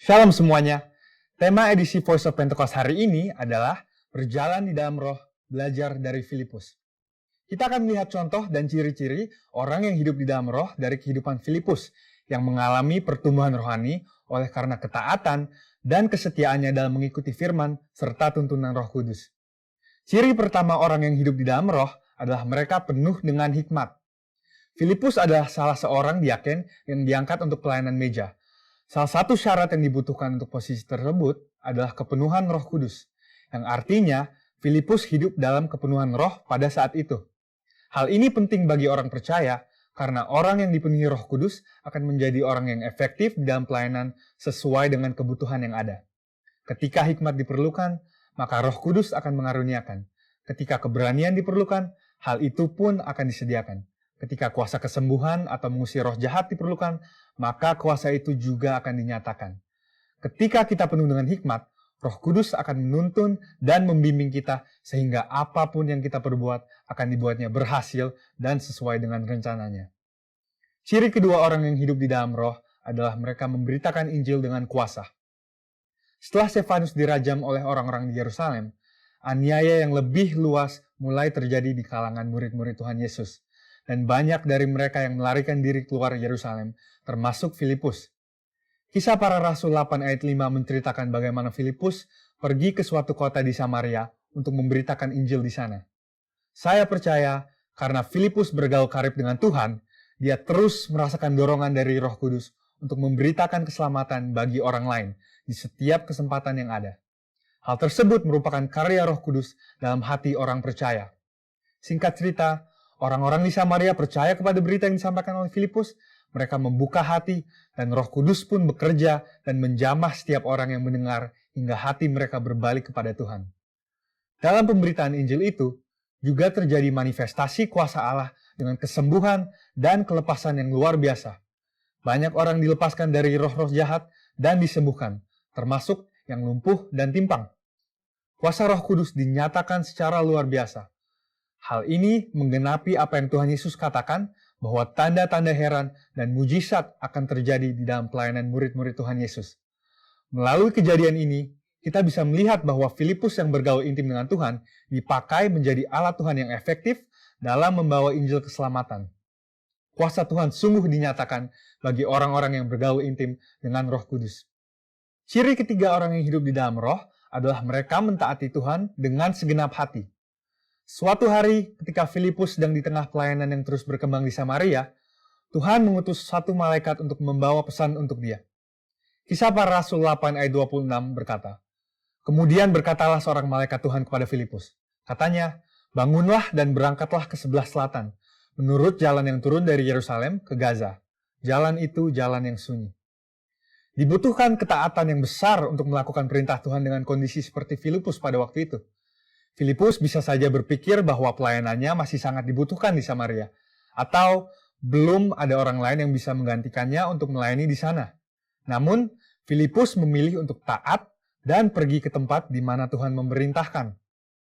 Shalom semuanya. Tema edisi Voice of Pentecost hari ini adalah berjalan di dalam roh, belajar dari Filipus. Kita akan melihat contoh dan ciri-ciri orang yang hidup di dalam roh dari kehidupan Filipus yang mengalami pertumbuhan rohani oleh karena ketaatan dan kesetiaannya dalam mengikuti firman serta tuntunan Roh Kudus. Ciri pertama orang yang hidup di dalam roh adalah mereka penuh dengan hikmat. Filipus adalah salah seorang diaken yang diangkat untuk pelayanan meja. Salah satu syarat yang dibutuhkan untuk posisi tersebut adalah kepenuhan Roh Kudus, yang artinya Filipus hidup dalam kepenuhan roh pada saat itu. Hal ini penting bagi orang percaya karena orang yang dipenuhi Roh Kudus akan menjadi orang yang efektif di dalam pelayanan sesuai dengan kebutuhan yang ada. Ketika hikmat diperlukan, maka Roh Kudus akan mengaruniakan. Ketika keberanian diperlukan, hal itu pun akan disediakan. Ketika kuasa kesembuhan atau mengusir roh jahat diperlukan, maka kuasa itu juga akan dinyatakan. Ketika kita penuh dengan hikmat, Roh Kudus akan menuntun dan membimbing kita sehingga apapun yang kita perbuat akan dibuatnya berhasil dan sesuai dengan rencananya. Ciri kedua orang yang hidup di dalam roh adalah mereka memberitakan Injil dengan kuasa. Setelah Stefanus dirajam oleh orang-orang di Yerusalem, aniaya yang lebih luas mulai terjadi di kalangan murid-murid Tuhan Yesus. Dan banyak dari mereka yang melarikan diri keluar Yerusalem, termasuk Filipus. Kisah Para Rasul 8 ayat 5 menceritakan bagaimana Filipus pergi ke suatu kota di Samaria untuk memberitakan Injil di sana. Saya percaya karena Filipus bergaul karib dengan Tuhan, dia terus merasakan dorongan dari Roh Kudus untuk memberitakan keselamatan bagi orang lain di setiap kesempatan yang ada. Hal tersebut merupakan karya Roh Kudus dalam hati orang percaya. Singkat cerita, orang-orang di Samaria percaya kepada berita yang disampaikan oleh Filipus. Mereka membuka hati dan Roh Kudus pun bekerja dan menjamah setiap orang yang mendengar hingga hati mereka berbalik kepada Tuhan. Dalam pemberitaan Injil itu, juga terjadi manifestasi kuasa Allah dengan kesembuhan dan kelepasan yang luar biasa. Banyak orang dilepaskan dari roh-roh jahat dan disembuhkan, termasuk yang lumpuh dan timpang. Kuasa Roh Kudus dinyatakan secara luar biasa. Hal ini menggenapi apa yang Tuhan Yesus katakan bahwa tanda-tanda heran dan mujizat akan terjadi di dalam pelayanan murid-murid Tuhan Yesus. Melalui kejadian ini, kita bisa melihat bahwa Filipus yang bergaul intim dengan Tuhan dipakai menjadi alat Tuhan yang efektif dalam membawa Injil keselamatan. Kuasa Tuhan sungguh dinyatakan bagi orang-orang yang bergaul intim dengan Roh Kudus. Ciri ketiga orang yang hidup di dalam roh adalah mereka mentaati Tuhan dengan segenap hati. Suatu hari, ketika Filipus sedang di tengah pelayanan yang terus berkembang di Samaria, Tuhan mengutus satu malaikat untuk membawa pesan untuk dia. Kisah Para Rasul 8 ayat 26 berkata, "Kemudian berkatalah seorang malaikat Tuhan kepada Filipus. Katanya, bangunlah dan berangkatlah ke sebelah selatan, menurut jalan yang turun dari Yerusalem ke Gaza. Jalan itu jalan yang sunyi." Dibutuhkan ketaatan yang besar untuk melakukan perintah Tuhan dengan kondisi seperti Filipus pada waktu itu. Filipus bisa saja berpikir bahwa pelayanannya masih sangat dibutuhkan di Samaria, atau belum ada orang lain yang bisa menggantikannya untuk melayani di sana. Namun, Filipus memilih untuk taat dan pergi ke tempat di mana Tuhan memerintahkan.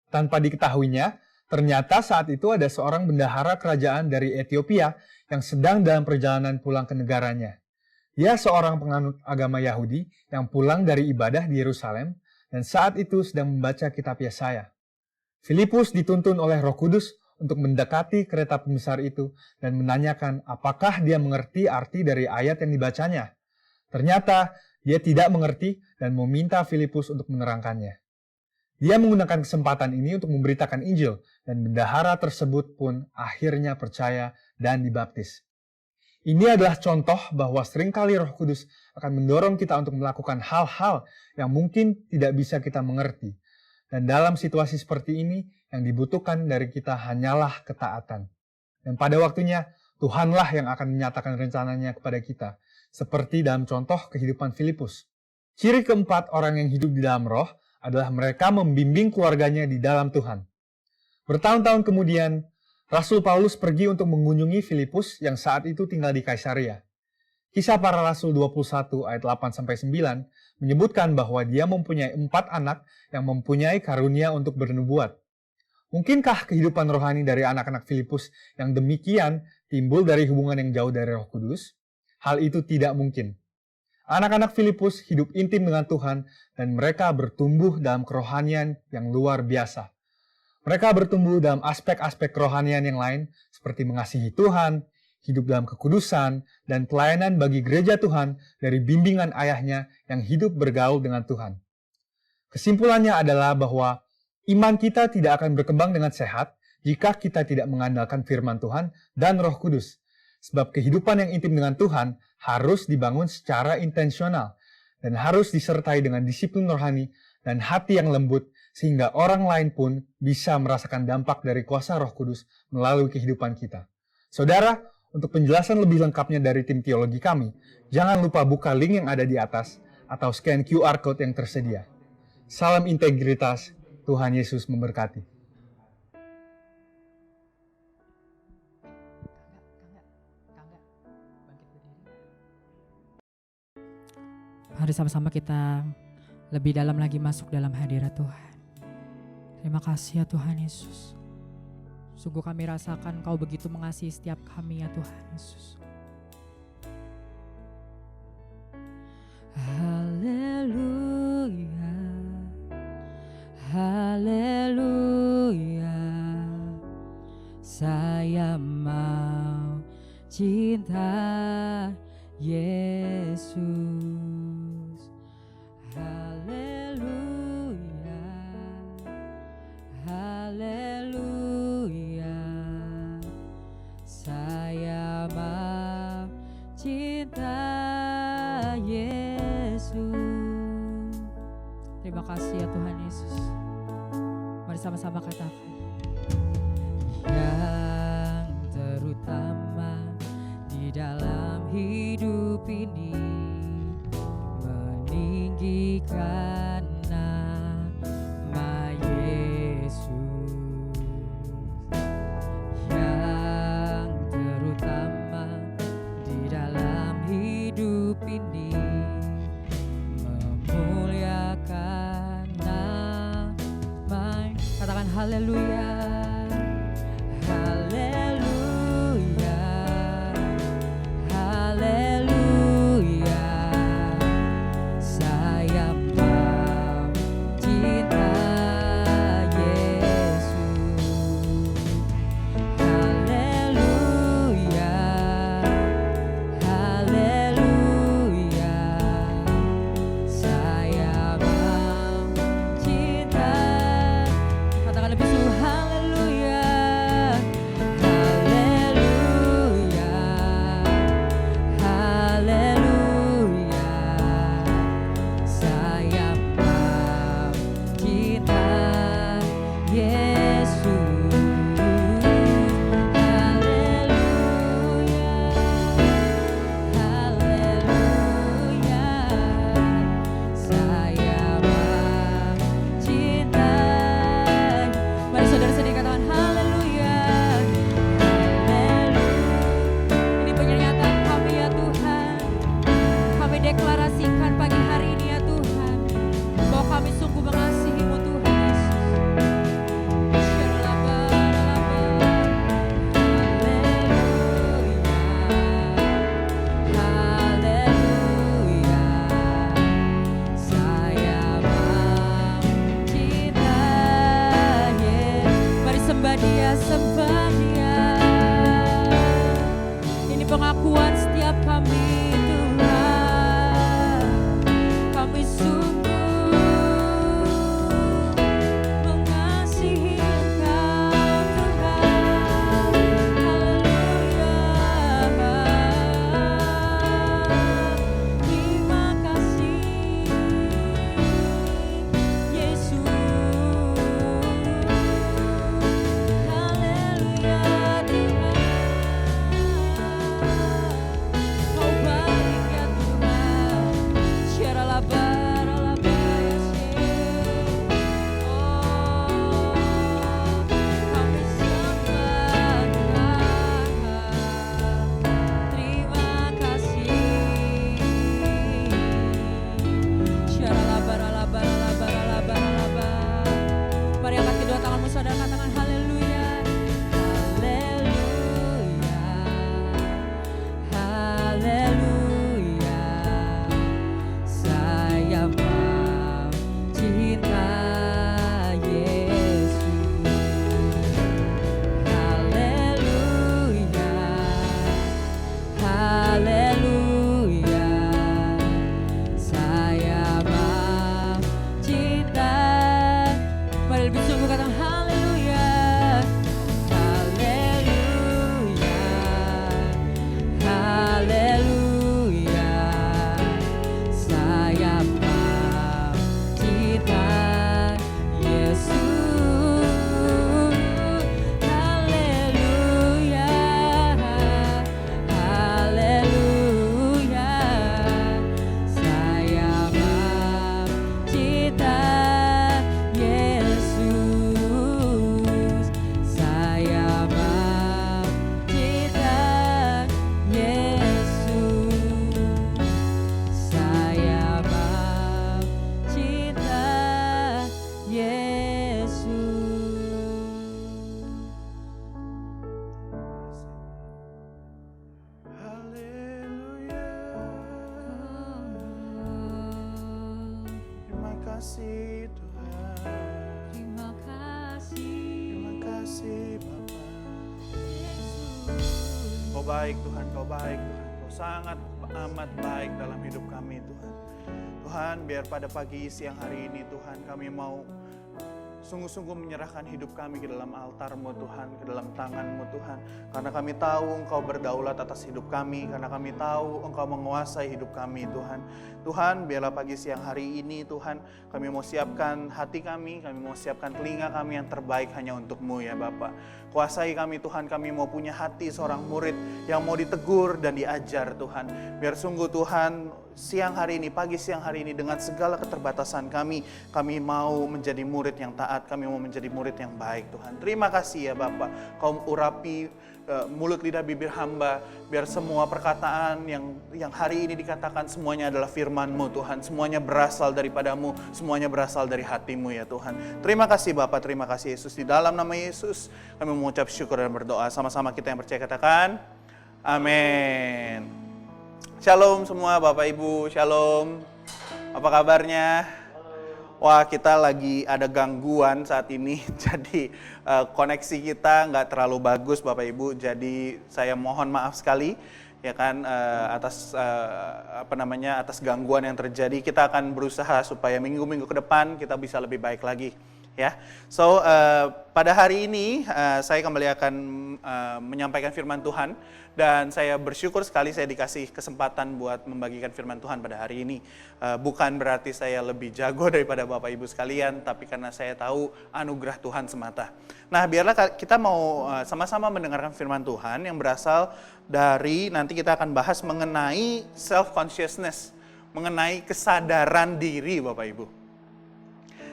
Tanpa diketahuinya, ternyata saat itu ada seorang bendahara kerajaan dari Ethiopia yang sedang dalam perjalanan pulang ke negaranya. Dia seorang penganut agama Yahudi yang pulang dari ibadah di Yerusalem dan saat itu sedang membaca kitab Yesaya. Filipus dituntun oleh Roh Kudus untuk mendekati kereta pembesar itu dan menanyakan apakah dia mengerti arti dari ayat yang dibacanya. Ternyata dia tidak mengerti dan meminta Filipus untuk menerangkannya. Dia menggunakan kesempatan ini untuk memberitakan Injil dan bendahara tersebut pun akhirnya percaya dan dibaptis. Ini adalah contoh bahwa seringkali Roh Kudus akan mendorong kita untuk melakukan hal-hal yang mungkin tidak bisa kita mengerti. Dan dalam situasi seperti ini, yang dibutuhkan dari kita hanyalah ketaatan. Dan pada waktunya, Tuhanlah yang akan menyatakan rencananya kepada kita, seperti dalam contoh kehidupan Filipus. Ciri keempat orang yang hidup di dalam roh adalah mereka membimbing keluarganya di dalam Tuhan. Bertahun-tahun kemudian, Rasul Paulus pergi untuk mengunjungi Filipus yang saat itu tinggal di Kaisaria. Kisah Para Rasul 21 ayat 8-9 menyebutkan bahwa dia mempunyai 4 anak yang mempunyai karunia untuk bernubuat. Mungkinkah kehidupan rohani dari anak-anak Filipus yang demikian timbul dari hubungan yang jauh dari Roh Kudus? Hal itu tidak mungkin. Anak-anak Filipus hidup intim dengan Tuhan dan mereka bertumbuh dalam kerohanian yang luar biasa. Mereka bertumbuh dalam aspek-aspek kerohanian yang lain seperti mengasihi Tuhan, hidup dalam kekudusan, dan pelayanan bagi gereja Tuhan dari bimbingan ayahnya yang hidup bergaul dengan Tuhan. Kesimpulannya adalah bahwa iman kita tidak akan berkembang dengan sehat jika kita tidak mengandalkan firman Tuhan dan Roh Kudus. Sebab kehidupan yang intim dengan Tuhan harus dibangun secara intensional dan harus disertai dengan disiplin rohani dan hati yang lembut sehingga orang lain pun bisa merasakan dampak dari kuasa Roh Kudus melalui kehidupan kita. Saudara, untuk penjelasan lebih lengkapnya dari tim teologi kami, jangan lupa buka link yang ada di atas atau scan QR Code yang tersedia. Salam integritas, Tuhan Yesus memberkati. Mari sama-sama kita lebih dalam lagi masuk dalam hadirat Tuhan. Terima kasih ya Tuhan Yesus. Sungguh kami rasakan Kau begitu mengasihi setiap kami ya Tuhan Yesus. Haleluya, haleluya. Saya mau cinta Yesus. Haleluya, haleluya. Saya mau cinta Yesus. Terima kasih ya Tuhan Yesus. Mari sama-sama katakan. Yang terutama di dalam hidup ini, meninggikan nama Yesus. Yang terutama di dalam hidup ini, memuliakan nama. Katakan haleluya. baik Tuhan, Kau baik Tuhan. Kau sangat amat baik dalam hidup kami Tuhan. Tuhan, biar pada pagi siang hari ini Tuhan, kami mau sungguh-sungguh menyerahkan hidup kami ke dalam altar-Mu Tuhan, ke dalam tangan-Mu Tuhan. Karena kami tahu Engkau berdaulat atas hidup kami, karena kami tahu Engkau menguasai hidup kami Tuhan. Tuhan, biarlah pagi siang hari ini Tuhan, kami mau siapkan hati kami mau siapkan telinga kami yang terbaik hanya untuk-Mu ya Bapa. Kuasai kami Tuhan, kami mau punya hati seorang murid yang mau ditegur dan diajar Tuhan. Biar sungguh Tuhan, pagi siang hari ini dengan segala keterbatasan kami mau menjadi murid yang taat, kami mau menjadi murid yang baik Tuhan. Terima kasih ya Bapa, Kau urapi mulut lidah bibir hamba, biar semua perkataan yang hari ini dikatakan semuanya adalah firman-Mu Tuhan, semuanya berasal daripada-Mu, semuanya berasal dari hati-Mu ya Tuhan. Terima kasih Bapa, terima kasih Yesus. Di dalam nama Yesus kami mengucap syukur dan berdoa. Sama-sama kita yang percaya katakan, amin. Shalom semua Bapak Ibu, shalom. Apa kabarnya? Wah, kita lagi ada gangguan saat ini, jadi koneksi kita nggak terlalu bagus Bapak Ibu. Jadi saya mohon maaf sekali ya kan atas atas gangguan yang terjadi. Kita akan berusaha supaya minggu-minggu ke depan kita bisa lebih baik lagi. Ya, so pada hari ini saya kembali akan menyampaikan firman Tuhan dan saya bersyukur sekali saya dikasih kesempatan buat membagikan firman Tuhan pada hari ini. Bukan berarti saya lebih jago daripada Bapak Ibu sekalian, tapi karena saya tahu anugerah Tuhan semata. Nah, biarlah kita mau sama-sama mendengarkan firman Tuhan yang berasal dari, nanti kita akan bahas mengenai self-consciousness, mengenai kesadaran diri Bapak Ibu.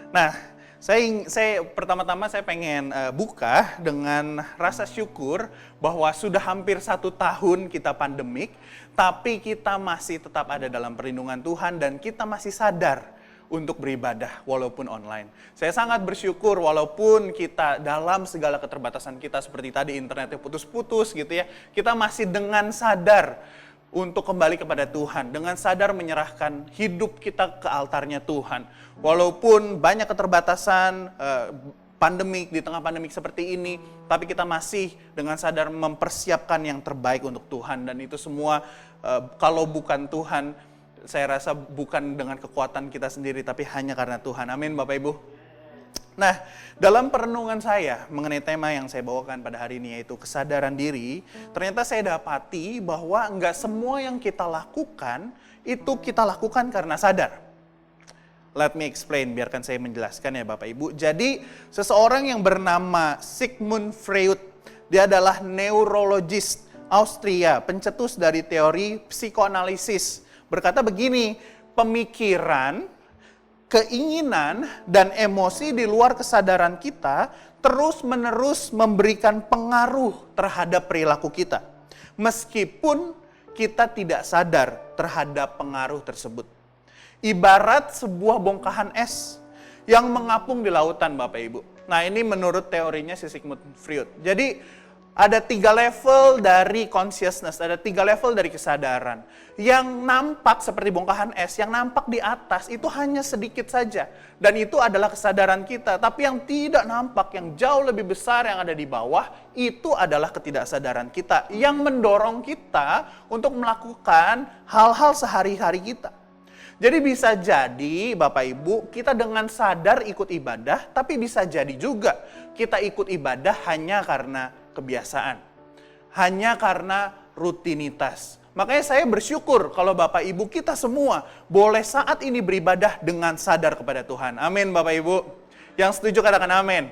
Nah, saya pertama-tama saya pengen buka dengan rasa syukur bahwa sudah hampir 1 tahun kita pandemik, tapi kita masih tetap ada dalam perlindungan Tuhan dan kita masih sadar untuk beribadah walaupun online. Saya sangat bersyukur walaupun kita dalam segala keterbatasan kita seperti tadi internetnya putus-putus gitu ya, kita masih dengan sadar untuk kembali kepada Tuhan, dengan sadar menyerahkan hidup kita ke altarnya Tuhan. Walaupun banyak keterbatasan, pandemik, di tengah pandemik seperti ini, tapi kita masih dengan sadar mempersiapkan yang terbaik untuk Tuhan. Dan itu semua, kalau bukan Tuhan, saya rasa bukan dengan kekuatan kita sendiri, tapi hanya karena Tuhan. Amin Bapak Ibu. Nah, dalam perenungan saya mengenai tema yang saya bawakan pada hari ini yaitu kesadaran diri, ternyata saya dapati bahwa enggak semua yang kita lakukan itu kita lakukan karena sadar. Let me explain, biarkan saya menjelaskan ya Bapak Ibu. Jadi, seseorang yang bernama Sigmund Freud, dia adalah neurologis Austria, pencetus dari teori psikoanalisis. Berkata begini, pemikiran, keinginan dan emosi di luar kesadaran kita terus-menerus memberikan pengaruh terhadap perilaku kita, meskipun kita tidak sadar terhadap pengaruh tersebut. Ibarat sebuah bongkahan es yang mengapung di lautan Bapak Ibu. Nah, ini menurut teorinya si Sigmund Freud. Jadi ada 3 level dari consciousness, ada 3 level dari kesadaran. Yang nampak seperti bongkahan es, yang nampak di atas itu hanya sedikit saja. Dan itu adalah kesadaran kita. Tapi yang tidak nampak, yang jauh lebih besar yang ada di bawah, itu adalah ketidaksadaran kita. Yang mendorong kita untuk melakukan hal-hal sehari-hari kita. Jadi bisa jadi Bapak Ibu kita dengan sadar ikut ibadah, tapi bisa jadi juga kita ikut ibadah hanya karena kebiasaan. Hanya karena rutinitas. Makanya saya bersyukur kalau Bapak Ibu kita semua boleh saat ini beribadah dengan sadar kepada Tuhan. Amin Bapak Ibu. Yang setuju katakan amin.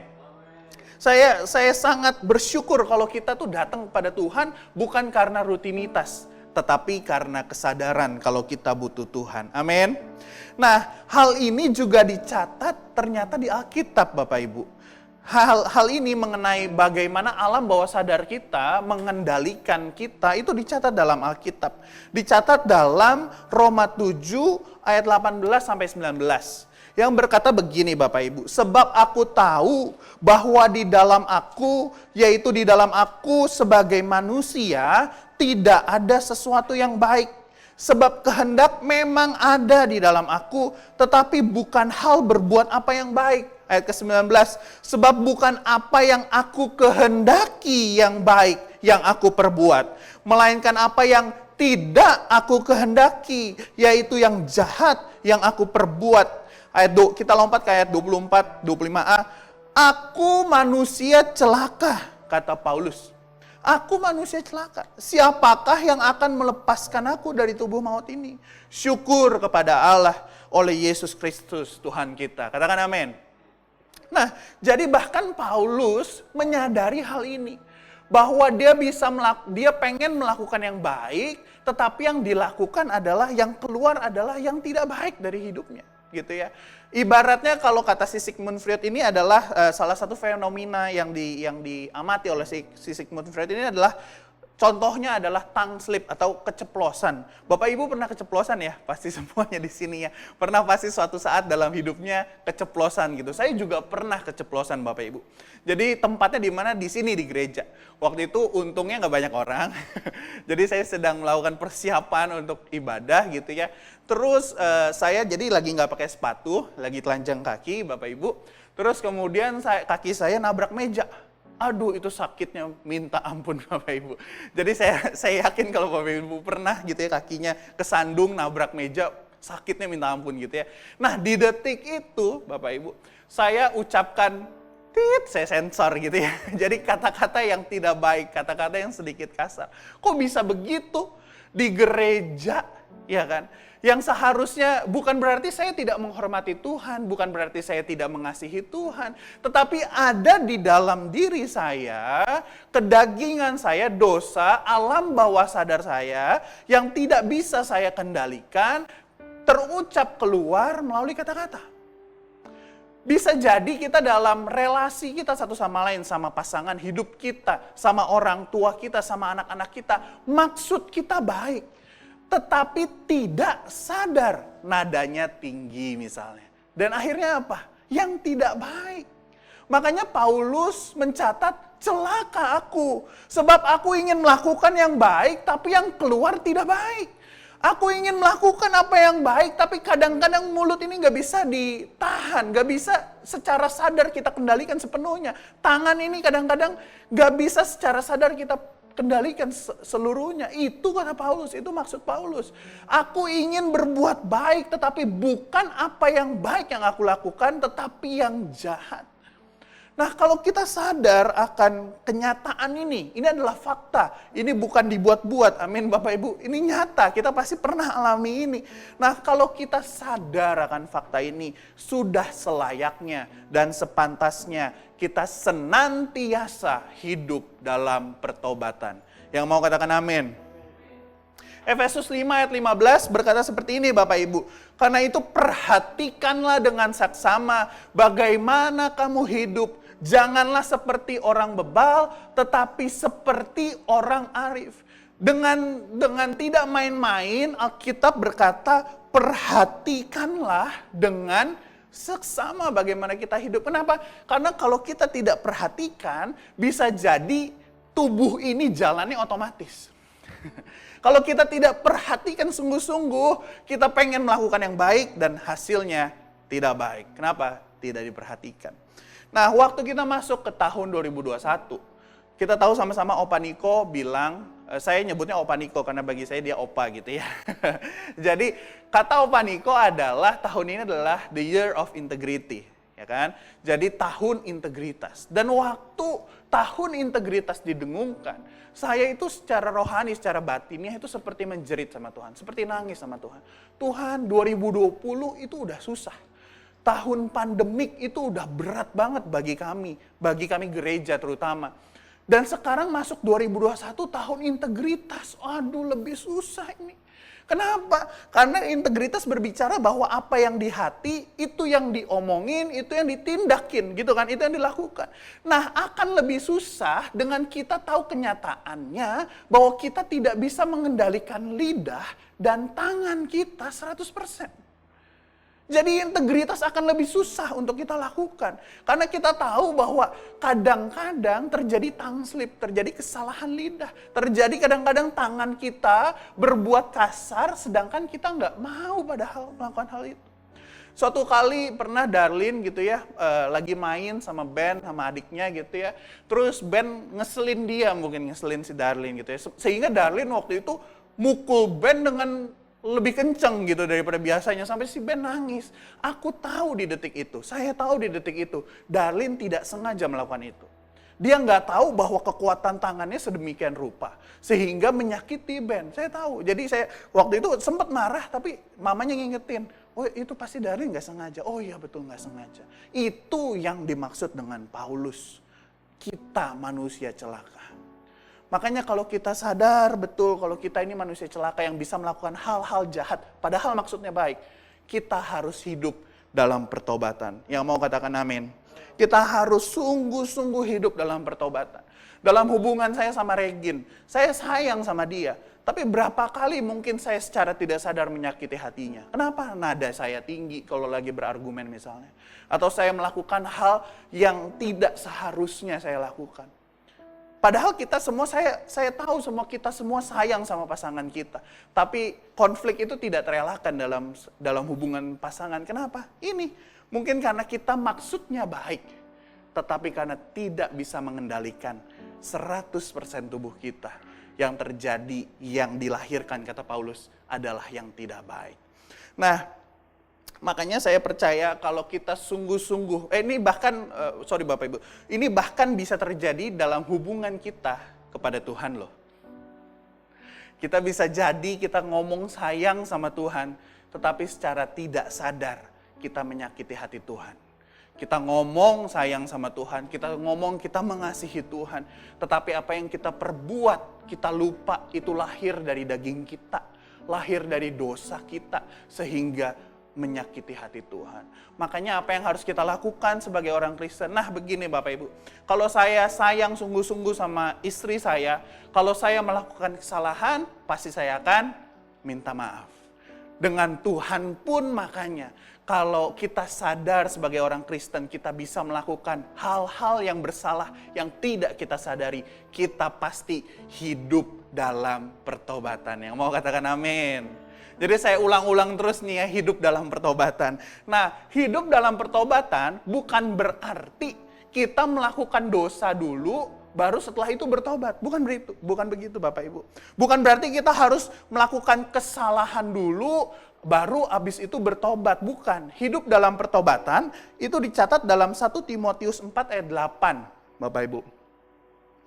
Saya sangat bersyukur kalau kita tuh datang kepada Tuhan bukan karena rutinitas, tetapi karena kesadaran kalau kita butuh Tuhan. Amin. Nah, hal ini juga dicatat ternyata di Alkitab Bapak Ibu. Hal ini mengenai bagaimana alam bawah sadar kita mengendalikan kita itu dicatat dalam Alkitab. Dicatat dalam Roma 7 ayat 18 sampai 19. Yang berkata begini Bapak Ibu, sebab aku tahu bahwa di dalam aku, yaitu di dalam aku sebagai manusia, tidak ada sesuatu yang baik. Sebab kehendak memang ada di dalam aku, tetapi bukan hal berbuat apa yang baik. Ayat ke-19, sebab bukan apa yang aku kehendaki yang baik, yang aku perbuat, melainkan apa yang tidak aku kehendaki, yaitu yang jahat yang aku perbuat. Kita lompat ke ayat 24, 25a. Aku manusia celaka, kata Paulus. Aku manusia celaka. Siapakah yang akan melepaskan aku dari tubuh maut ini? Syukur kepada Allah oleh Yesus Kristus Tuhan kita. Katakan amin. Nah, jadi bahkan Paulus menyadari hal ini. Bahwa dia pengen melakukan yang baik, tetapi yang dilakukan adalah, yang keluar adalah yang tidak baik dari hidupnya. Gitu ya. Ibaratnya kalau kata si Sigmund Freud ini adalah salah satu fenomena yang diamati oleh si Sigmund Freud ini adalah, contohnya adalah tongue slip atau keceplosan. Bapak Ibu pernah keceplosan ya? Pasti semuanya di sini ya. Pernah pasti suatu saat dalam hidupnya keceplosan gitu. Saya juga pernah keceplosan Bapak Ibu. Jadi tempatnya di mana? Di sini di gereja. Waktu itu untungnya nggak banyak orang. Jadi saya sedang melakukan persiapan untuk ibadah gitu ya. Terus saya jadi lagi nggak pakai sepatu, lagi telanjang kaki Bapak Ibu. Terus kemudian kaki saya nabrak meja. Aduh, itu sakitnya minta ampun Bapak Ibu. Jadi saya yakin kalau Bapak Ibu pernah gitu ya kakinya kesandung nabrak meja, sakitnya minta ampun gitu ya. Nah, di detik itu Bapak Ibu, saya ucapkan saya sensor gitu ya. Jadi kata-kata yang tidak baik, kata-kata yang sedikit kasar. Kok bisa begitu di gereja, ya kan? Yang seharusnya bukan berarti saya tidak menghormati Tuhan, bukan berarti saya tidak mengasihi Tuhan, tetapi ada di dalam diri saya, kedagingan saya, dosa, alam bawah sadar saya yang tidak bisa saya kendalikan, terucap keluar melalui kata-kata. Bisa jadi kita dalam relasi kita satu sama lain, sama pasangan hidup kita, sama orang tua kita, sama anak-anak kita, maksud kita baik. Tetapi tidak sadar nadanya tinggi misalnya. Dan akhirnya apa? Yang tidak baik. Makanya Paulus mencatat, celaka aku. Sebab aku ingin melakukan yang baik, tapi yang keluar tidak baik. Aku ingin melakukan apa yang baik, tapi kadang-kadang mulut ini gak bisa ditahan. Gak bisa secara sadar kita kendalikan sepenuhnya. Tangan ini kadang-kadang gak bisa secara sadar kita kendalikan seluruhnya. Itu kata Paulus, itu maksud Paulus. Aku ingin berbuat baik, tetapi bukan apa yang baik yang aku lakukan, tetapi yang jahat. Nah, kalau kita sadar akan kenyataan ini adalah fakta. Ini bukan dibuat-buat, amin Bapak Ibu. Ini nyata, kita pasti pernah alami ini. Nah, kalau kita sadar akan fakta ini, sudah selayaknya dan sepantasnya kita senantiasa hidup dalam pertobatan. Yang mau katakan amin? Efesus 5 ayat 15 berkata seperti ini Bapak Ibu. Karena itu perhatikanlah dengan saksama bagaimana kamu hidup. Janganlah seperti orang bebal, tetapi seperti orang arif. Dengan tidak main-main, Alkitab berkata, perhatikanlah dengan seksama bagaimana kita hidup. Kenapa? Karena kalau kita tidak perhatikan, bisa jadi tubuh ini jalannya otomatis. Kalau kita tidak perhatikan sungguh-sungguh, kita pengen melakukan yang baik dan hasilnya tidak baik. Kenapa? Tidak diperhatikan. Nah, waktu kita masuk ke tahun 2021, kita tahu sama-sama Opa Niko bilang, saya nyebutnya Opa Niko karena bagi saya dia Opa gitu ya. Jadi kata Opa Niko adalah tahun ini adalah the year of integrity, ya kan? Jadi tahun integritas. Dan waktu tahun integritas didengungkan, saya itu secara rohani, secara batinnya itu seperti menjerit sama Tuhan, seperti nangis sama Tuhan. Tuhan, 2020 itu udah susah. Tahun pandemik itu udah berat banget bagi kami gereja terutama. Dan sekarang masuk 2021 tahun integritas, aduh lebih susah ini. Kenapa? Karena integritas berbicara bahwa apa yang di hati, itu yang diomongin, itu yang ditindakin gitu kan, itu yang dilakukan. Nah, akan lebih susah dengan kita tahu kenyataannya bahwa kita tidak bisa mengendalikan lidah dan tangan kita 100%. Jadi integritas akan lebih susah untuk kita lakukan. Karena kita tahu bahwa kadang-kadang terjadi tongue slip, terjadi kesalahan lidah. Terjadi kadang-kadang tangan kita berbuat kasar sedangkan kita nggak mau padahal melakukan hal itu. Suatu kali pernah Darlin gitu ya, lagi main sama Ben, sama adiknya gitu ya. Terus Ben ngeselin dia, mungkin ngeselin si Darlin gitu ya. Sehingga Darlin waktu itu mukul Ben dengan lebih kenceng gitu daripada biasanya. Sampai si Ben nangis. Aku tahu di detik itu, saya tahu di detik itu, Darlin tidak sengaja melakukan itu. Dia nggak tahu bahwa kekuatan tangannya sedemikian rupa. Sehingga menyakiti Ben. Saya tahu. Jadi saya waktu itu sempat marah, tapi mamanya ngingetin. Oh itu pasti Darlin nggak sengaja. Oh iya betul nggak sengaja. Itu yang dimaksud dengan Paulus. Kita manusia celaka. Makanya kalau kita sadar betul kalau kita ini manusia celaka yang bisa melakukan hal-hal jahat, padahal maksudnya baik, kita harus hidup dalam pertobatan. Yang mau katakan amin. Kita harus sungguh-sungguh hidup dalam pertobatan. Dalam hubungan saya sama Regin, saya sayang sama dia. Tapi berapa kali mungkin saya secara tidak sadar menyakiti hatinya. Kenapa? Nada saya tinggi kalau lagi berargumen misalnya. Atau saya melakukan hal yang tidak seharusnya saya lakukan. Padahal kita semua, saya tahu semua kita semua sayang sama pasangan kita. Tapi konflik itu tidak terelakkan dalam hubungan pasangan. Kenapa? Ini mungkin karena kita maksudnya baik. Tetapi karena tidak bisa mengendalikan 100% tubuh kita. Yang terjadi, yang dilahirkan kata Paulus adalah yang tidak baik. Nah, makanya saya percaya kalau kita sungguh-sungguh, ini bahkan, sorry Bapak Ibu, ini bahkan bisa terjadi dalam hubungan kita kepada Tuhan loh. Kita bisa jadi kita ngomong sayang sama Tuhan, tetapi secara tidak sadar kita menyakiti hati Tuhan. Kita ngomong sayang sama Tuhan, kita ngomong kita mengasihi Tuhan, tetapi apa yang kita perbuat, kita lupa itu lahir dari daging kita, lahir dari dosa kita, sehingga menyakiti hati Tuhan. Makanya apa yang harus kita lakukan sebagai orang Kristen? Nah begini Bapak Ibu, kalau saya sayang sungguh-sungguh sama istri saya, kalau saya melakukan kesalahan, pasti saya akan minta maaf. Dengan Tuhan pun makanya, kalau kita sadar sebagai orang Kristen, kita bisa melakukan hal-hal yang bersalah, yang tidak kita sadari, kita pasti hidup dalam pertobatan. Yang mau katakan amin. Jadi saya ulang-ulang terus nih ya, hidup dalam pertobatan. Nah, hidup dalam pertobatan bukan berarti kita melakukan dosa dulu, baru setelah itu bertobat. Bukan begitu Bapak Ibu. Bukan berarti kita harus melakukan kesalahan dulu, baru abis itu bertobat. Bukan. Hidup dalam pertobatan itu dicatat dalam 1 Timotius 4 ayat 8 Bapak Ibu.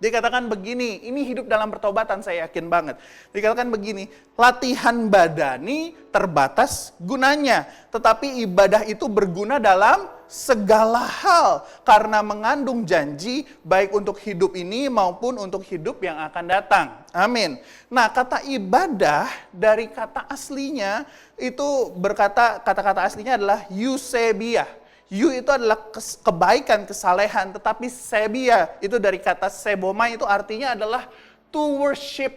Dikatakan begini, ini hidup dalam pertobatan saya yakin banget. Dikatakan begini, latihan badani terbatas gunanya, tetapi ibadah itu berguna dalam segala hal karena mengandung janji baik untuk hidup ini maupun untuk hidup yang akan datang. Amin. Nah, kata ibadah dari kata aslinya itu kata-kata aslinya adalah eusebia. You itu adalah kebaikan, kesalehan, tetapi sebia itu dari kata seboma itu artinya adalah to worship,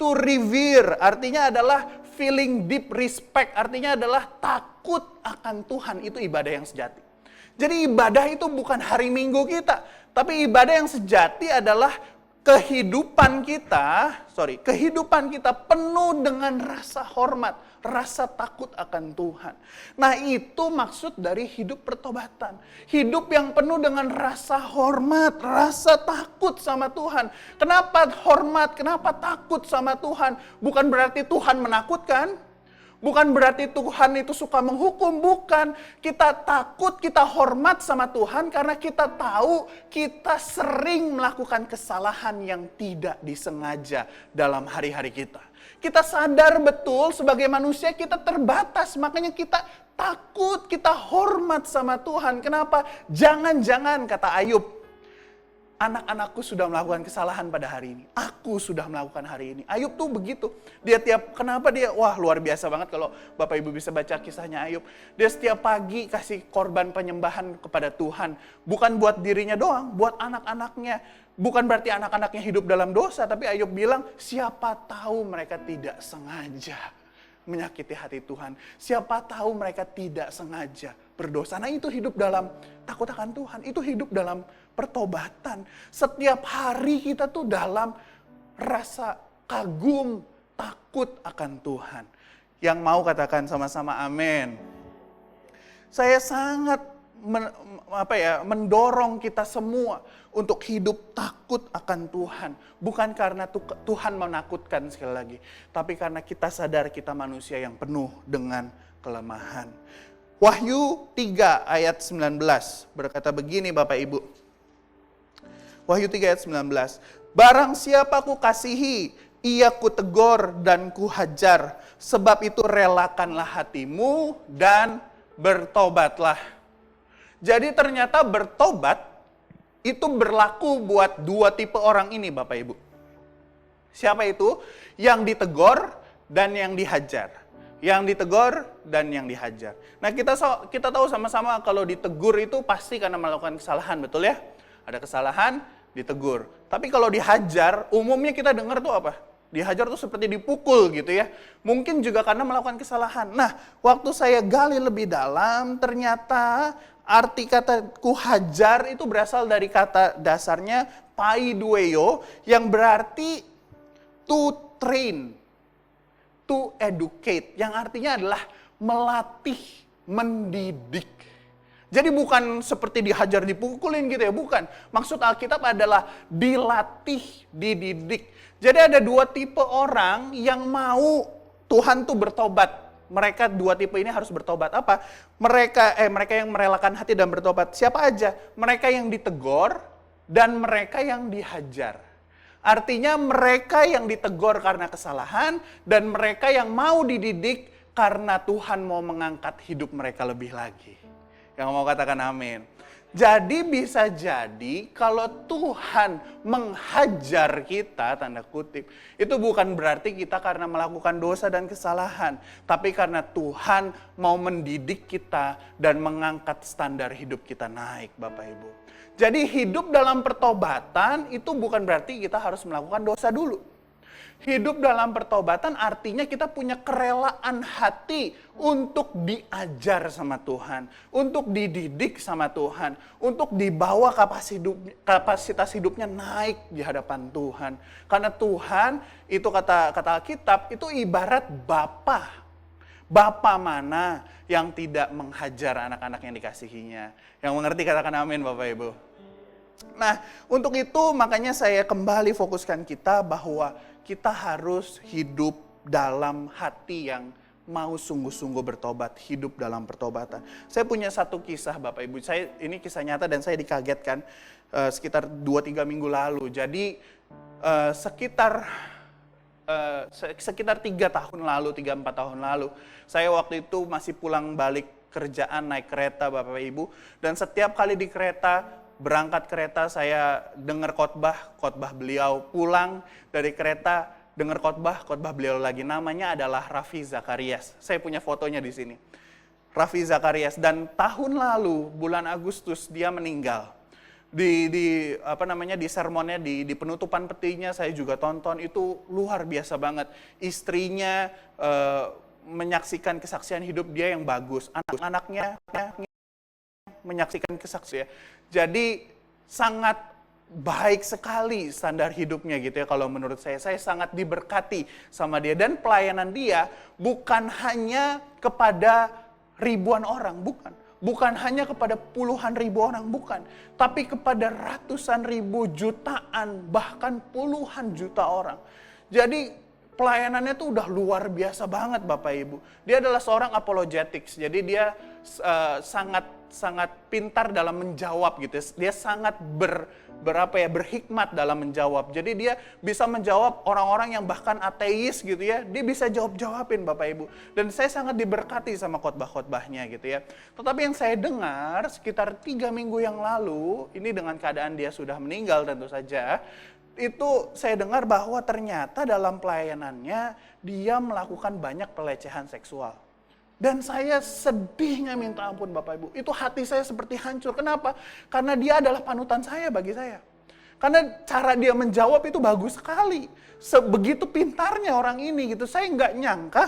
to revere, artinya adalah feeling deep respect, artinya adalah takut akan Tuhan, itu ibadah yang sejati. Jadi ibadah itu bukan hari Minggu kita, tapi ibadah yang sejati adalah kehidupan kita penuh dengan rasa hormat, rasa takut akan Tuhan. Nah itu maksud dari hidup pertobatan. Hidup yang penuh dengan rasa hormat, rasa takut sama Tuhan. Kenapa hormat, kenapa takut sama Tuhan? Bukan berarti Tuhan menakutkan. Bukan berarti Tuhan itu suka menghukum, bukan. Kita takut, kita hormat sama Tuhan karena kita tahu kita sering melakukan kesalahan yang tidak disengaja dalam hari-hari kita. Kita sadar betul sebagai manusia kita terbatas, makanya kita takut, kita hormat sama Tuhan. Kenapa? Jangan-jangan kata Ayub, anak-anakku sudah melakukan kesalahan pada hari ini. Aku sudah melakukan hari ini. Ayub tuh begitu. Kenapa dia, wah luar biasa banget kalau Bapak Ibu bisa baca kisahnya Ayub. Dia setiap pagi kasih korban penyembahan kepada Tuhan. Bukan buat dirinya doang, buat anak-anaknya. Bukan berarti anak-anaknya hidup dalam dosa, tapi Ayub bilang, siapa tahu mereka tidak sengaja menyakiti hati Tuhan. Siapa tahu mereka tidak sengaja berdosa. Nah itu hidup dalam takut akan Tuhan. Itu hidup dalam pertobatan. Setiap hari kita tuh dalam rasa kagum, takut akan Tuhan. Yang mau katakan sama-sama amin. Saya sangat mendorong kita semua untuk hidup takut akan Tuhan. Bukan karena Tuhan menakutkan sekali lagi, tapi karena kita sadar kita manusia yang penuh dengan kelemahan. Wahyu 3 ayat 19 berkata begini Bapak Ibu. Wahyu 3 ayat 19. Barang siapa ku kasihi, ia ku tegur dan ku hajar. Sebab itu relakanlah hatimu dan bertobatlah. Jadi ternyata bertobat itu berlaku buat dua tipe orang ini Bapak Ibu. Siapa itu? Yang ditegur dan yang dihajar. Yang ditegur dan yang dihajar. Nah kita tahu sama-sama kalau ditegur itu pasti karena melakukan kesalahan, betul ya? Ada kesalahan, ditegur. Tapi kalau dihajar, umumnya kita dengar tuh apa? Dihajar tuh seperti dipukul gitu ya. Mungkin juga karena melakukan kesalahan. Nah, waktu saya gali lebih dalam, ternyata arti kata kuhajar itu berasal dari kata dasarnya paidueo yang berarti to train, to educate, yang artinya adalah melatih, mendidik. Jadi bukan seperti dihajar dipukulin gitu ya, bukan. Maksud Alkitab adalah dilatih, dididik. Jadi ada dua tipe orang yang mau Tuhan tuh bertobat. Mereka dua tipe ini harus bertobat. Apa? Mereka yang merelakan hati dan bertobat. Siapa aja? Mereka yang ditegur dan mereka yang dihajar. Artinya mereka yang ditegur karena kesalahan dan mereka yang mau dididik karena Tuhan mau mengangkat hidup mereka lebih lagi. Yang mau katakan amin. Jadi bisa jadi kalau Tuhan menghajar kita, tanda kutip, itu bukan berarti kita karena melakukan dosa dan kesalahan. Tapi karena Tuhan mau mendidik kita dan mengangkat standar hidup kita naik, Bapak Ibu. Jadi hidup dalam pertobatan itu bukan berarti kita harus melakukan dosa dulu. Hidup dalam pertobatan artinya kita punya kerelaan hati untuk diajar sama Tuhan, untuk dididik sama Tuhan, untuk dibawa kapasitas hidupnya naik di hadapan Tuhan. Karena Tuhan itu kata Alkitab itu ibarat Bapa. Bapa mana yang tidak menghajar anak-anak yang dikasihinya? Yang mengerti katakan amin Bapak Ibu. Nah, untuk itu makanya saya kembali fokuskan kita bahwa kita harus hidup dalam hati yang mau sungguh-sungguh bertobat, hidup dalam pertobatan. Saya punya satu kisah Bapak Ibu, ini kisah nyata dan saya dikagetkan sekitar 2-3 minggu lalu. Jadi sekitar 3 tahun lalu, 3-4 tahun lalu, saya waktu itu masih pulang balik kerjaan naik kereta Bapak Ibu. Dan setiap kali di kereta, berangkat kereta saya dengar khotbah beliau, pulang dari kereta dengar khotbah beliau lagi. Namanya adalah Raffi Zakarias. Saya punya fotonya di sini. Raffi Zakarias, dan tahun lalu bulan Agustus dia meninggal. Di sermonnya di penutupan petinya saya juga tonton, itu luar biasa banget. Istrinya menyaksikan kesaksian hidup dia yang bagus. Anak-anaknya menyaksikan kesaksian. Jadi sangat baik sekali standar hidupnya gitu ya kalau menurut saya. Saya sangat diberkati sama dia dan pelayanan dia bukan hanya kepada ribuan orang, bukan. Bukan hanya kepada puluhan ribu orang, bukan. Tapi kepada ratusan ribu, jutaan, bahkan puluhan juta orang. Jadi pelayanannya tuh udah luar biasa banget Bapak Ibu. Dia adalah seorang apologetics, jadi dia sangat pintar dalam menjawab gitu. Dia sangat berhikmat dalam menjawab. Jadi dia bisa menjawab orang-orang yang bahkan ateis gitu ya. Dia bisa jawabin Bapak Ibu. Dan saya sangat diberkati sama khotbah-khotbahnya gitu ya. Tetapi yang saya dengar sekitar 3 minggu yang lalu, ini dengan keadaan dia sudah meninggal tentu saja, itu saya dengar bahwa ternyata dalam pelayanannya dia melakukan banyak pelecehan seksual. Dan saya sedihnya minta ampun Bapak Ibu. Itu hati saya seperti hancur. Kenapa? Karena dia adalah panutan saya bagi saya. Karena cara dia menjawab itu bagus sekali. Sebegitu pintarnya orang ini gitu. Saya nggak nyangka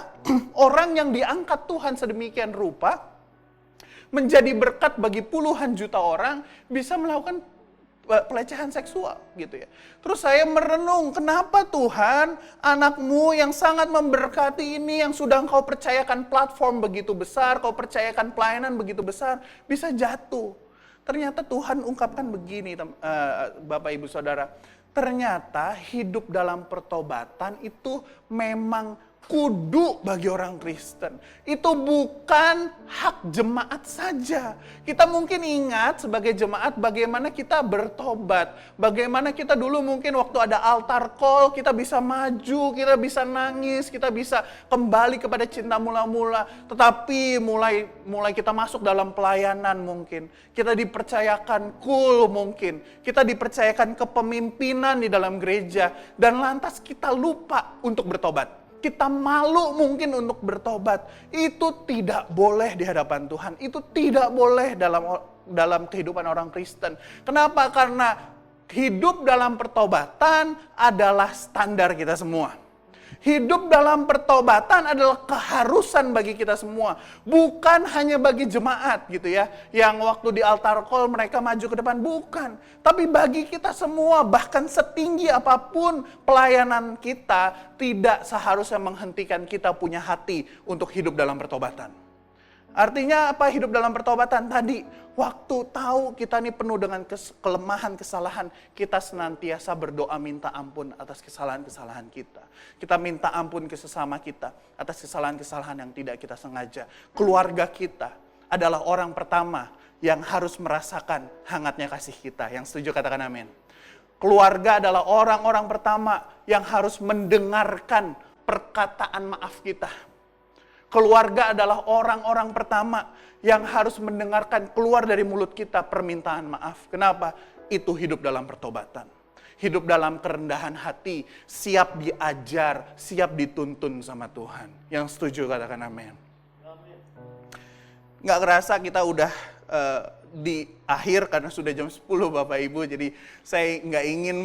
orang yang diangkat Tuhan sedemikian rupa menjadi berkat bagi puluhan juta orang bisa melakukan pelecehan seksual gitu ya. Terus saya merenung, kenapa Tuhan anakmu yang sangat memberkati ini, yang sudah Engkau percayakan platform begitu besar, Kau percayakan pelayanan begitu besar, bisa jatuh. Ternyata Tuhan ungkapkan begini, Bapak Ibu Saudara. Ternyata hidup dalam pertobatan itu memang kudu bagi orang Kristen. Itu bukan hak jemaat saja. Kita mungkin ingat sebagai jemaat bagaimana kita bertobat. Bagaimana kita dulu mungkin waktu ada altar call kita bisa maju, kita bisa nangis, kita bisa kembali kepada cinta mula-mula. Tetapi mulai kita masuk dalam pelayanan mungkin. Kita dipercayakan mungkin. Kita dipercayakan kepemimpinan di dalam gereja. Dan lantas kita lupa untuk bertobat. Kita malu mungkin untuk bertobat. Itu tidak boleh di hadapan Tuhan. Itu tidak boleh dalam kehidupan orang Kristen. Kenapa? Karena hidup dalam pertobatan adalah standar kita semua. Hidup dalam pertobatan adalah keharusan bagi kita semua. Bukan hanya bagi jemaat gitu ya. Yang waktu di altar call mereka maju ke depan. Bukan. Tapi bagi kita semua, bahkan setinggi apapun pelayanan kita, tidak seharusnya menghentikan kita punya hati untuk hidup dalam pertobatan. Artinya apa hidup dalam pertobatan? Tadi, waktu tahu kita ini penuh dengan kelemahan, kesalahan, kita senantiasa berdoa minta ampun atas kesalahan-kesalahan kita. Kita minta ampun ke sesama kita atas kesalahan-kesalahan yang tidak kita sengaja. Keluarga kita adalah orang pertama yang harus merasakan hangatnya kasih kita. Yang setuju katakan amin. Keluarga adalah orang-orang pertama yang harus mendengarkan perkataan maaf kita. Keluarga adalah orang-orang pertama yang harus mendengarkan keluar dari mulut kita permintaan maaf. Kenapa? Itu hidup dalam pertobatan. Hidup dalam kerendahan hati, siap diajar, siap dituntun sama Tuhan. Yang setuju katakan amin. Nggak kerasa kita udah di akhir karena sudah jam 10 Bapak Ibu. Jadi saya nggak ingin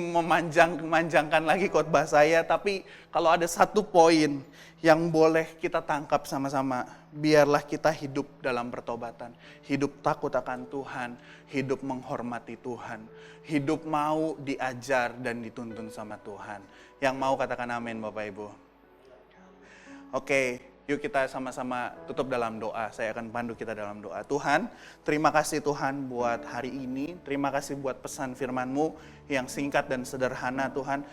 memanjangkan lagi khotbah saya. Tapi kalau ada satu poin yang boleh kita tangkap sama-sama. Biarlah kita hidup dalam pertobatan. Hidup takut akan Tuhan. Hidup menghormati Tuhan. Hidup mau diajar dan dituntun sama Tuhan. Yang mau katakan amin Bapak Ibu. Oke, yuk kita sama-sama tutup dalam doa. Saya akan pandu kita dalam doa. Tuhan, terima kasih Tuhan buat hari ini. Terima kasih buat pesan firman-Mu yang singkat dan sederhana Tuhan.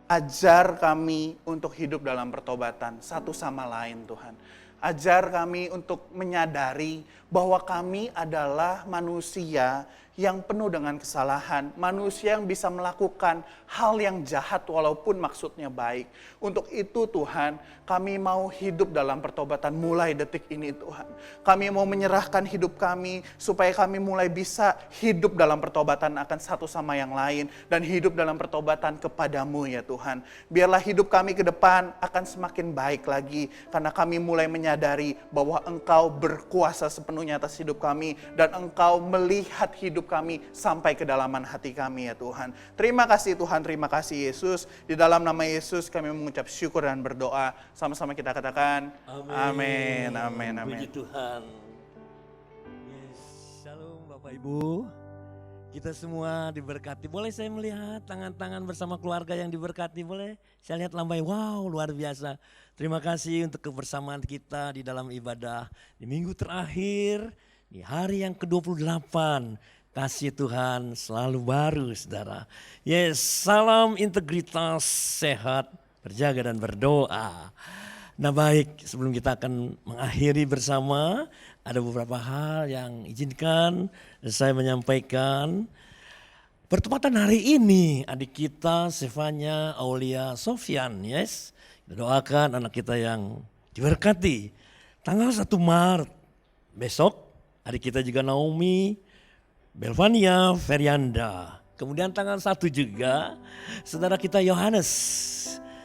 Ajar kami untuk hidup dalam pertobatan satu sama lain Tuhan. Ajar kami untuk menyadari bahwa kami adalah manusia yang penuh dengan kesalahan. Manusia yang bisa melakukan hal yang jahat walaupun maksudnya baik. Untuk itu Tuhan, kami mau hidup dalam pertobatan mulai detik ini Tuhan. Kami mau menyerahkan hidup kami supaya kami mulai bisa hidup dalam pertobatan akan satu sama yang lain. Dan hidup dalam pertobatan kepadamu ya Tuhan. Biarlah hidup kami ke depan akan semakin baik lagi. Karena kami mulai menyadari bahwa Engkau berkuasa sepenuhnya atas hidup kami. Dan Engkau melihat hidup kami sampai kedalaman hati kami ya Tuhan. Terima kasih Tuhan, terima kasih Yesus. Di dalam nama Yesus kami mengucap syukur dan berdoa. Sama-sama kita katakan amin, amin, amin. Puji Tuhan. Yes, shalom Bapak Ibu. Kita semua diberkati. Boleh saya melihat tangan-tangan bersama keluarga yang diberkati? Boleh? Saya lihat lambai, wow luar biasa. Terima kasih untuk kebersamaan kita di dalam ibadah. Di minggu terakhir, di hari yang ke-28. Kasih Tuhan selalu baru saudara. Yes, salam integritas, sehat, berjaga dan berdoa. Nah baik, sebelum kita akan mengakhiri bersama, ada beberapa hal yang izinkan saya menyampaikan. Pertempatan hari ini adik kita Stefania Aulia Sofyan, yes. Kita doakan anak kita yang diberkati. Tanggal 1 Maret besok adik kita juga Naomi Belvania Ferianda. Kemudian tanggal 1 juga saudara kita Yohanes.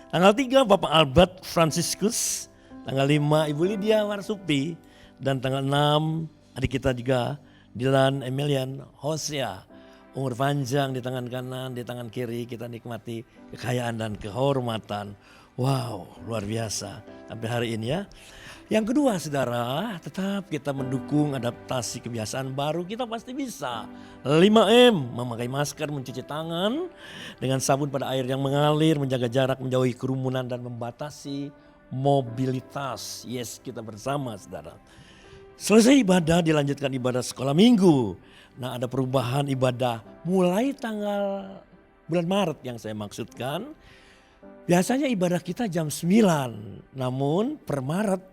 Tanggal 3 Bapak Albert Franciscus. Tanggal 5 Ibu Lydia Warsupi. Dan tanggal 6 adik kita juga Dylan Emilian Hosea. Umur panjang di tangan kanan, di tangan kiri kita nikmati kekayaan dan kehormatan. Wow, luar biasa sampai hari ini ya. Yang kedua saudara, tetap kita mendukung adaptasi kebiasaan baru, kita pasti bisa. 5M, memakai masker, mencuci tangan dengan sabun pada air yang mengalir, menjaga jarak, menjauhi kerumunan dan membatasi mobilitas. Yes, kita bersama saudara. Selesai ibadah, dilanjutkan ibadah sekolah minggu. Nah, ada perubahan ibadah mulai tanggal bulan Maret yang saya maksudkan. Biasanya ibadah kita jam 9, namun per Maret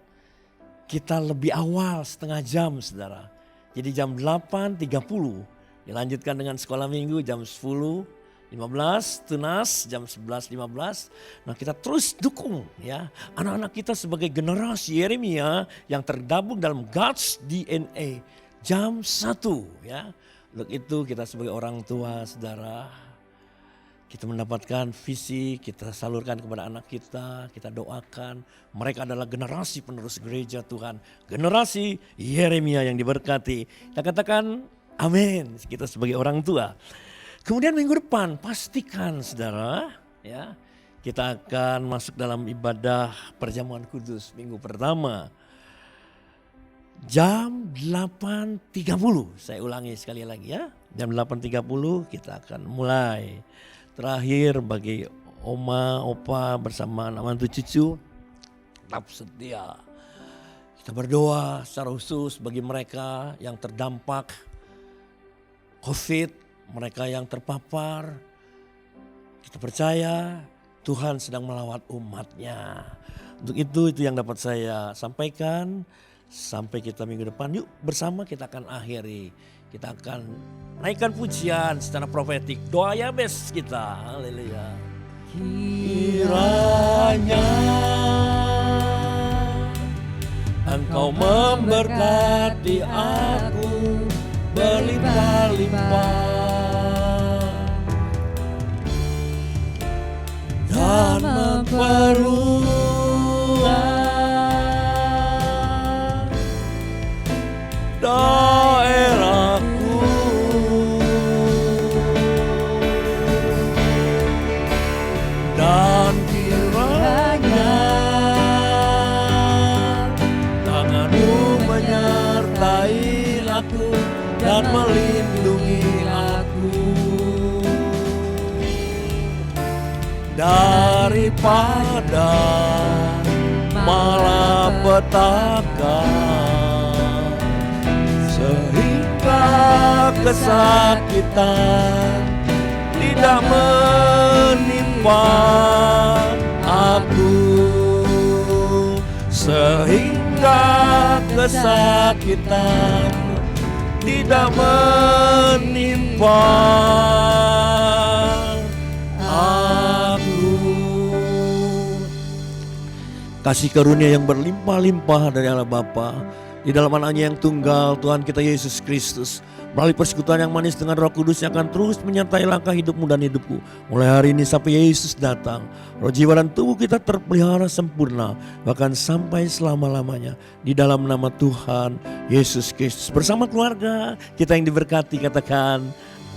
kita lebih awal setengah jam saudara. Jadi jam 8.30 dilanjutkan dengan sekolah minggu jam 10.15, tunas jam 11.15. Nah kita terus dukung ya anak-anak kita sebagai generasi Yeremia yang tergabung dalam God's DNA jam 1 ya. Untuk itu kita sebagai orang tua saudara, kita mendapatkan visi, kita salurkan kepada anak kita doakan. Mereka adalah generasi penerus gereja Tuhan. Generasi Yeremia yang diberkati. Kita katakan amin, kita sebagai orang tua. Kemudian minggu depan pastikan saudara ya, kita akan masuk dalam ibadah perjamuan kudus minggu pertama. Jam 8.30, saya ulangi sekali lagi ya. Jam 8.30 kita akan mulai. Terakhir bagi oma, opa bersama anak mantu cucu, tetap setia. Kita berdoa secara khusus bagi mereka yang terdampak COVID, mereka yang terpapar. Kita percaya Tuhan sedang melawat umatnya. Untuk itu yang dapat saya sampaikan. Sampai kita minggu depan, yuk bersama kita akan akhiri. Kita akan naikkan pujian secara profetik. Doa Yabes kita. Haleluya. Kiranya Engkau memberkati aku berlimpah-limpah dan memperluas daerahku, dan kiranya tangan-Mu menyertai aku dan melindungi aku daripada malapetaka, sehingga kesakitan tidak menimpa aku, sehingga kesakitan tidak menimpa aku. Kasih karunia yang berlimpah-limpah dari Allah Bapa, di dalam anaknya yang tunggal Tuhan kita Yesus Kristus, melalui persekutuan yang manis dengan Roh Kudus yang akan terus menyertai langkah hidupmu dan hidupku mulai hari ini sampai Yesus datang. Roh, jiwa dan tubuh kita terpelihara sempurna bahkan sampai selama-lamanya di dalam nama Tuhan Yesus Kristus. Bersama keluarga kita yang diberkati katakan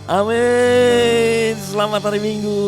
amin. Selamat hari Minggu.